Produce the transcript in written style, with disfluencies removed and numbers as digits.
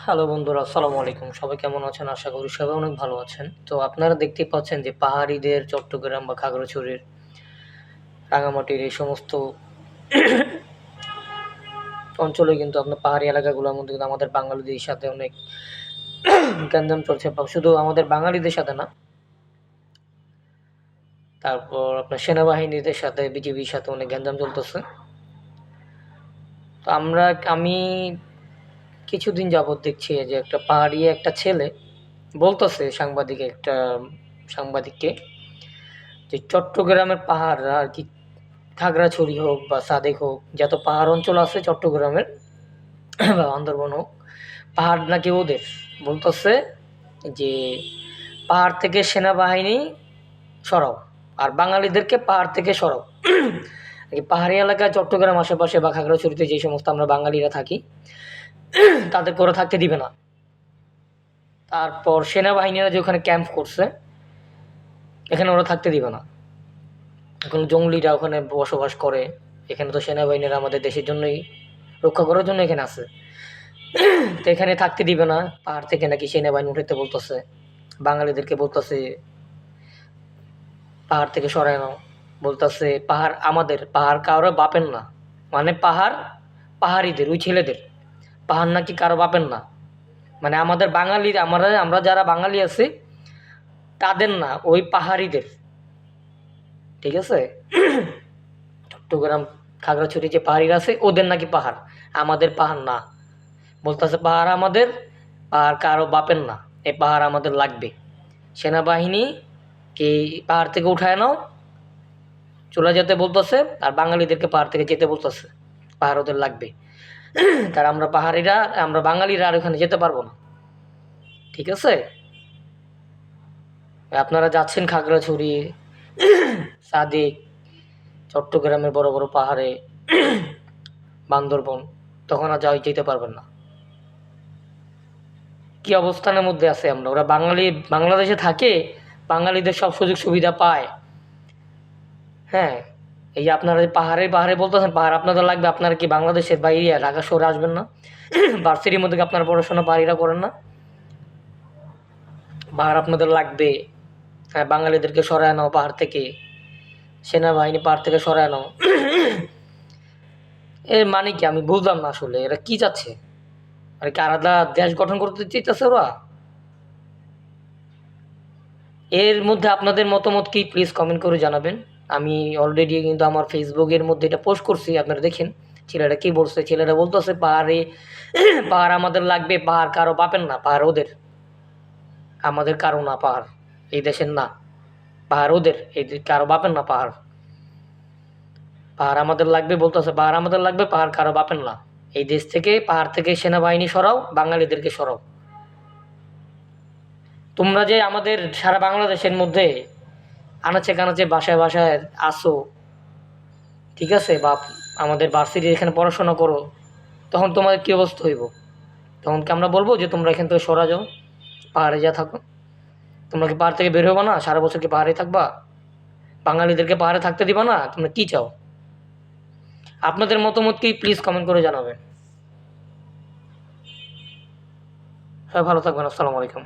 Hello বন্ধুরা, আসসালামু আলাইকুম। সবাই কেমন আছেন? আশা করি সবাই অনেক ভালো আছেন। তো আপনারা দেখতেই পাচ্ছেন যে পাহাড়িদের চট্টগ্রাম বা খাগড়াছড়ির, রাঙামাটির এই সমস্ত অঞ্চলে কিন্তু আপনার পাহাড়ি এলাকাগুলোর মধ্যে কিন্তু আমাদের বাঙালিদের সাথে অনেক গ্যাঞ্জাম চলছে। বা শুধু আমাদের বাঙালিদের সাথে না, তারপর আপনার সেনাবাহিনীদের সাথে, বিজিবির সাথে অনেক গ্যাঞ্জাম চলতেছে। তো আমি কিছুদিন যাবৎ দেখছি যে একটা পাহাড়ি একটা ছেলে বলতেছে সাংবাদিককে যে চট্টগ্রামের পাহাড় আর কি, খাগড়াছড়ি হোক বা সাদেক হোক, যত পাহাড় অঞ্চল আছে চট্টগ্রামের বা বান্দরবন হোক, পাহাড় নাকি ওদের। বলতেছে যে পাহাড় থেকে সেনাবাহিনী সরাও, আর বাঙালিদেরকে পাহাড় থেকে সরাও। এই পাহাড়ি এলাকায় চট্টগ্রাম আশেপাশে বা খাগড়াছড়িতে যে সমস্ত আমরা বাঙালিরা থাকি, তাদের করে থাকতে দিবে না। তারপর সেনাবাহিনীরা যে ওখানে ক্যাম্প করছে, এখানে ওরা থাকতে দিবে না। এখন জঙ্গলিরা ওখানে বসবাস করে। এখানে তো সেনাবাহিনীরা আমাদের দেশের জন্যই, রক্ষা করার জন্য এখানে আছে। তো এখানে থাকতে দিবে না। পাহাড় থেকে নাকি সেনাবাহিনী উঠাইতে বলতেছে, বাঙালিদেরকে বলতেছে পাহাড় থেকে সরায় নাও। বলতেছে পাহাড় আমাদের, পাহাড় কারো বাপের না। মানে পাহাড় পাহাড়িদের, ওই ছেলেদের। পাহাড় নাকি কারো বাপের না। মানে আমাদের বাঙালির, আমরা যারা বাঙালি আছি তাদের না, ওই পাহাড়িদের। ঠিক আছে? চট্টগ্রাম খাগড়াছড়ি যে পাহাড়িরা আছে ওদের নাকি পাহাড়, আমাদের পাহাড় না। বলতেছে পাহাড় আমাদের, পাহাড় কারো বাপের না, এই পাহাড় আমাদের লাগবে। সেনাবাহিনী কে পাহাড় থেকে উঠায় নাও, চলে যেতে বলতেছে, আর বাঙালিদেরকে পাহাড় থেকে যেতে বলতেছে। পাহাড় ওদের লাগবে। কারণ আমরা পাহাড়িরা, আমরা বাঙালিরা আর ওখানে যেতে পারবো না। ঠিক আছে? আপনারা যাচ্ছেন খাগড়াছড়ি, সাদেক, চট্টগ্রামের বড় বড় পাহাড়ে, বান্দরবন, তখন আর যেতে পারবেন না। কি অবস্থানের মধ্যে আছে আমরা? ওরা বাংলাদেশে থাকে, বাঙালিদের সব সুযোগ সুবিধা পায়। হ্যাঁ, এই যে আপনারা যে পাহাড়ে পাহাড়ে বলতেছেন পাহাড় আপনাদের লাগবে, আপনারা কি বাংলাদেশের বাইরে ঢাকা শহরে আসবেন না? ভার্সিটির মধ্যে কি আপনারা পড়াশোনা পাহাড়িরা করেন না? পাহাড় আপনাদের লাগবে। হ্যাঁ, বাঙালিদেরকে সরায় নাও পাহাড় থেকে, সেনাবাহিনী পাহাড় থেকে সরায় নাও। এর মানে কি আমি বুঝলাম না আসলে, এরা কি চাচ্ছে? আর কি আলাদা দেশ গঠন করতে চাইতেছে ওরা? এর মধ্যে আপনাদের মতামত কি, প্লিজ কমেন্ট করে জানাবেন। আমি অলরেডি কিন্তু আমার ফেসবুকের মধ্যে এটা পোস্ট করছি, আপনারা দেখেন। ছেলেরা কি বলছে, ছেলেরা বলতেছে পাহাড়ে পাহাড় আমাদের লাগবে, পাহাড় কারো বাপের না, পাহাড় ওদের। আমাদের কারো না পাহাড়, এই দেশের না। পাহাড় ওদের, কারো বাপের না পাহাড়। পাহাড় আমাদের লাগবে বলতেছে, পাহাড় আমাদের লাগবে, পাহাড় কারো বাপের না। এই দেশ থেকে, পাহাড় থেকে সেনাবাহিনী সরাও, বাঙালিদেরকে সরাও। তোমরা যে আমাদের সারা বাংলাদেশের মধ্যে আনাচে কানাচে বাসায় বাসায় আসো, ঠিক আছে, বা আমাদের ভার্সিটির এখানে পড়াশোনা করো, তখন তোমাদের কী অবস্থা হইব? তখন কি আমরা বলবো যে তোমরা এখান থেকে সরা যাও, পাহাড়ে যা থাকো? তোমরা কি পাহাড় থেকে বের হবো না? সারা বছর কি পাহাড়ে থাকবা? বাঙালিদেরকে পাহাড়ে থাকতে দিবা না? তোমরা কী চাও? আপনাদের মতামত কি, প্লিজ কমেন্ট করে জানাবেন। সবাই ভালো থাকবেন। আসসালামু আলাইকুম।